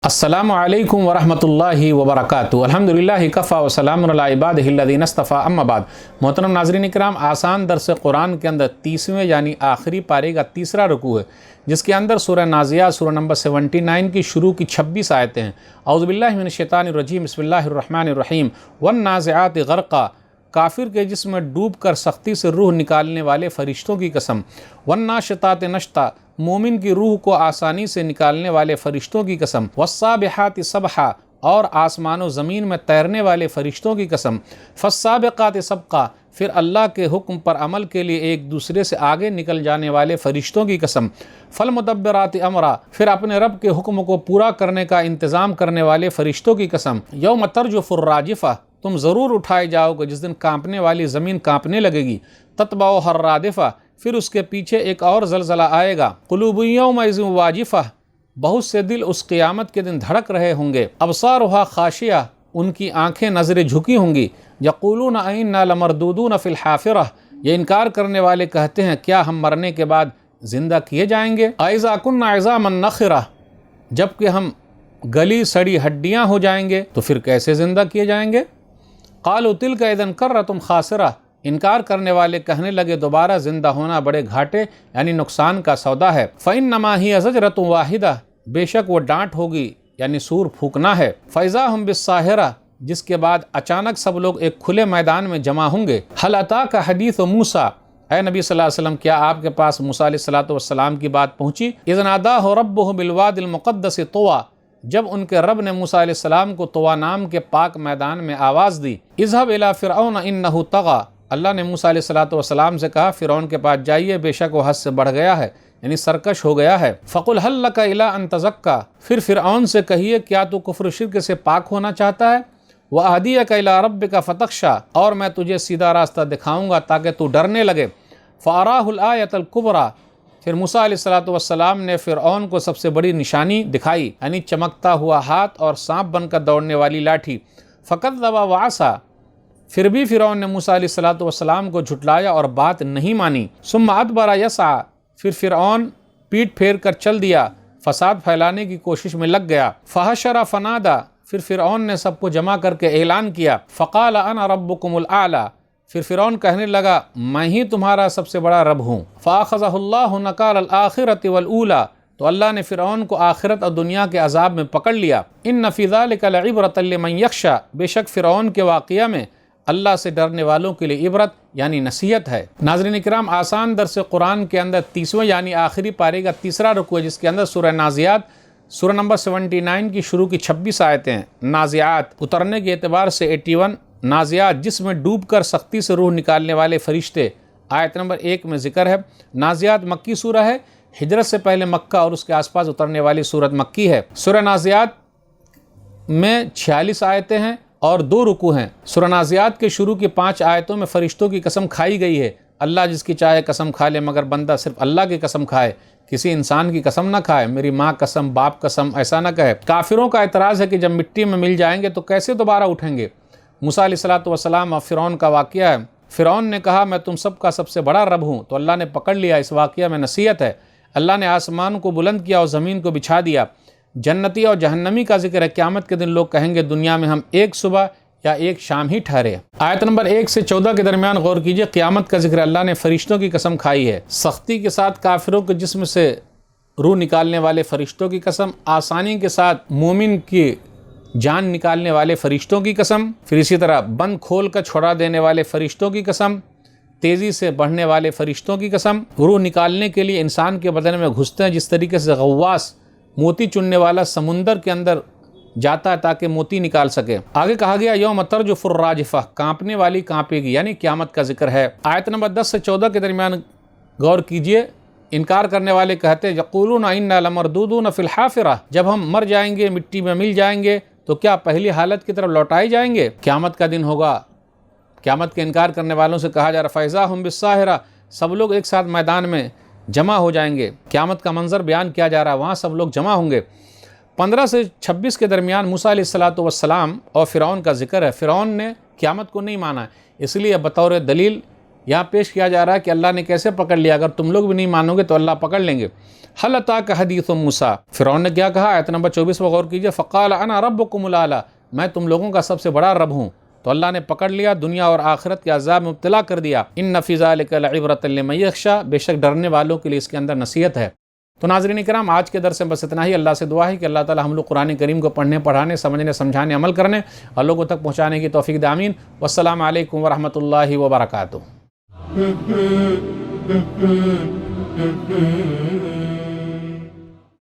السلام علیکم ورحمۃ اللہ وبرکاتہ۔ الحمدللہ کفا وسلام علی عبادہ الذین اصطفیٰ، اما بعد۔ محترم ناظرین اکرام، آسان درس قرآن کے اندر 30ویں یعنی آخری پارے کا تیسرا رکوع ہے، جس کے اندر سورہ نازعات سورہ نمبر 79 کی شروع کی 26 آیتیں ہیں۔ اعوذ باللہ من الشیطان الرجیم، بسم اللہ الرحمن الرحیم۔ والنازعات غرقا، کافر کے جسم میں ڈوب کر سختی سے روح نکالنے والے فرشتوں کی قسم۔ والناشطات نشطا، مومن کی روح کو آسانی سے نکالنے والے فرشتوں کی قسم۔ والسابحات سبحا، اور آسمان و زمین میں تیرنے والے فرشتوں کی قسم۔ فالسابقات سبقا، پھر اللہ کے حکم پر عمل کے لیے ایک دوسرے سے آگے نکل جانے والے فرشتوں کی قسم۔ فالمدبرات امرا، پھر اپنے رب کے حکم کو پورا کرنے کا انتظام کرنے والے فرشتوں کی قسم۔ یوم ترجف الراجفہ، تم ضرور اٹھائے جاؤ گے جس دن کانپنے والی زمین کانپنے لگے گی۔ تتبعها الرادفہ، پھر اس کے پیچھے ایک اور زلزلہ آئے گا۔ قلوب یومئذ واجفہ، بہت سے دل اس قیامت کے دن دھڑک رہے ہوں گے۔ ابصارها خاشعہ، ان کی آنکھیں نظریں جھکی ہوں گی۔ یقولون ائنا لمردودون فی الحافرہ، یہ انکار کرنے والے کہتے ہیں کیا ہم مرنے کے بعد زندہ کیے جائیں گے۔ اذا کنا عظاما نخرہ، جبکہ ہم گلی سڑی ہڈیاں ہو جائیں گے تو پھر کیسے زندہ کیے جائیں گے۔ قالوا تلک اذا کرۃ خاسرہ، انکار کرنے والے کہنے لگے دوبارہ زندہ ہونا بڑے گھاٹے یعنی نقصان کا سودا ہے۔ فإنما هي زجرۃ واحدہ، بے شک وہ ڈانٹ ہوگی یعنی سور پھونکنا ہے۔ فإذا هم بالساہرہ، جس کے بعد اچانک سب لوگ ایک کھلے میدان میں جمع ہوں گے۔ هل اتاک حدیث موسیٰ، اے نبی صلی اللہ علیہ وسلم کیا آپ کے پاس موسیٰ علیہ السلام کی بات پہنچی۔ اذ ناداہ ربہ بالوادی المقدس طویٰ، جب ان کے رب نے موسیٰ علیہ السلام کو طویٰ نام کے پاک میدان میں آواز دی۔ اذهب الی فرعون انہ طغیٰ، اللہ نے موسیٰ علیہ السلام سے کہا فرعون کے پاس جائیے، بے شک وہ حد سے بڑھ گیا ہے یعنی سرکش ہو گیا ہے۔ فقل هل لک الی ان تزکیٰ، پھر فرعون سے کہیے کیا تو کفر و شرک سے پاک ہونا چاہتا ہے۔ واہدیک الی ربک فتخشیٰ، اور میں تجھے سیدھا راستہ دکھاؤں گا تاکہ تو ڈرنے لگے۔ فاراہ الآیۃ الکبریٰ، پھر موسیٰ علیہ السلام نے فرعون کو سب سے بڑی نشانی دکھائی یعنی چمکتا ہوا ہاتھ اور سانپ بن کر دوڑنے والی لاٹھی۔ فکذب وعصیٰ، پھر بھی فرعون نے موسیٰ علیہ السلام کو جھٹلایا اور بات نہیں مانی۔ ثم ادبر یسعیٰ، پھر فرعون پیٹ پھیر کر چل دیا، فساد پھیلانے کی کوشش میں لگ گیا۔ فحشر فنادی، پھر فرعون نے سب کو جمع کر کے اعلان کیا۔ فقال انا ربکم الاعلیٰ، پھر فرعون کہنے لگا میں ہی تمہارا سب سے بڑا رب ہوں۔ فاخذہ اللہ نکال الآخرۃ والاولیٰ، تو اللہ نے فرعون کو آخرت اور دنیا کے عذاب میں پکڑ لیا۔ ان فی ذلک لعبرۃ لمن یخشیٰ، بے شک فرعون کے واقعہ میں اللہ سے ڈرنے والوں کے لیے عبرت یعنی نصیحت ہے۔ ناظرین اکرام، آسان درس قرآن کے اندر 30ویں یعنی آخری پارے کا تیسرا رکوع ہے، جس کے اندر سورہ نازعات سورہ نمبر 79 کی شروع کی 26 آیتیں ہیں۔ نازعات اترنے کے اعتبار سے 81، نازعات جس میں ڈوب کر سختی سے روح نکالنے والے فرشتے، آیت نمبر 1 میں ذکر ہے۔ نازعات مکی سورہ ہے، ہجرت سے پہلے مکہ اور اس کے آس پاس اترنے والی سورت مکی ہے۔ سورہ نازعات میں 46 آیتیں ہیں اور 2 رکوع ہیں۔ سورہ نازعات کے شروع کی 5 آیتوں میں فرشتوں کی قسم کھائی گئی ہے۔ اللہ جس کی چاہے قسم کھا لے، مگر بندہ صرف اللہ کی قسم کھائے، کسی انسان کی قسم نہ کھائے، میری ماں قسم، باپ قسم، ایسا نہ کہے۔ کافروں کا اعتراض ہے کہ جب مٹی میں مل جائیں گے تو کیسے دوبارہ اٹھیں گے۔ موسیٰ علیہ السلام اور فرعون کا واقعہ ہے۔ فرعون نے کہا میں تم سب کا سب سے بڑا رب ہوں، تو اللہ نے پکڑ لیا۔ اس واقعہ میں نصیحت ہے۔ اللہ نے آسمان کو بلند کیا اور زمین کو بچھا دیا۔ جنتی اور جہنمی کا ذکر ہے۔ قیامت کے دن لوگ کہیں گے دنیا میں ہم ایک صبح یا ایک شام ہی ٹھہرے۔ آیت نمبر 1 سے 14 کے درمیان غور کیجئے، قیامت کا ذکر اللہ نے فرشتوں کی قسم کھائی ہے۔ سختی کے ساتھ کافروں کے جسم سے روح نکالنے والے فرشتوں کی قسم، آسانی کے ساتھ مومن کی جان نکالنے والے فرشتوں کی قسم، پھر اسی طرح بند کھول کر چھڑا دینے والے فرشتوں کی قسم، تیزی سے بڑھنے والے فرشتوں کی قسم۔ روح نکالنے کے لیے انسان کے بدن میں گھستے ہیں، جس طریقے سے غواص موتی چننے والا سمندر کے اندر جاتا ہے تاکہ موتی نکال سکے۔ آگے کہا گیا یوم ترجف الراجفہ، کانپنے والی کانپے گی یعنی قیامت کا ذکر ہے۔ آیت نمبر 10 سے 14 کے درمیان غور کیجئے، انکار کرنے والے کہتے یقولون ائنا لمردودون فی الحافرہ، جب ہم مر جائیں گے، مٹی میں مل جائیں گے تو کیا پہلی حالت کی طرف لوٹائے جائیں گے۔ قیامت کا دن ہوگا۔ قیامت کے انکار کرنے والوں سے کہا جا رہا فإذا هم بالساہرہ، سب لوگ ایک ساتھ میدان میں جمع ہو جائیں گے۔ قیامت کا منظر بیان کیا جا رہا ہے، وہاں سب لوگ جمع ہوں گے۔ 15 سے 26 کے درمیان موسیٰ علیہ السلام اور فرعون کا ذکر ہے۔ فرعون نے قیامت کو نہیں مانا، اس لیے بطور دلیل یہاں پیش کیا جا رہا ہے کہ اللہ نے کیسے پکڑ لیا، اگر تم لوگ بھی نہیں مانو گے تو اللہ پکڑ لیں گے۔ حل اتاک حدیث موسیٰ، فرعون نے کیا کہا؟ آیت نمبر 24 پر غور کیجئے، فقال انا ربکم الاعلی، میں تم لوگوں کا سب سے بڑا رب ہوں۔ تو اللہ نے پکڑ لیا، دنیا اور آخرت کے عذاب میں مبتلا کر دیا۔ ان فی ذلک لعبرۃ لمن یخشی، بے شک ڈرنے والوں کے لیے اس کے اندر نصیحت ہے۔ تو ناظرین کرام، آج کے درس میں بس اتنا ہی۔ اللہ سے دعا ہے کہ اللہ تعالی ہم لوگ قرآن کریم کو پڑھنے، پڑھانے، سمجھنے، سمجھانے، عمل کرنے اور لوگوں تک پہنچانے کی توفیق دے، آمین۔ والسلام علیکم ورحمۃ اللہ وبرکاتہ۔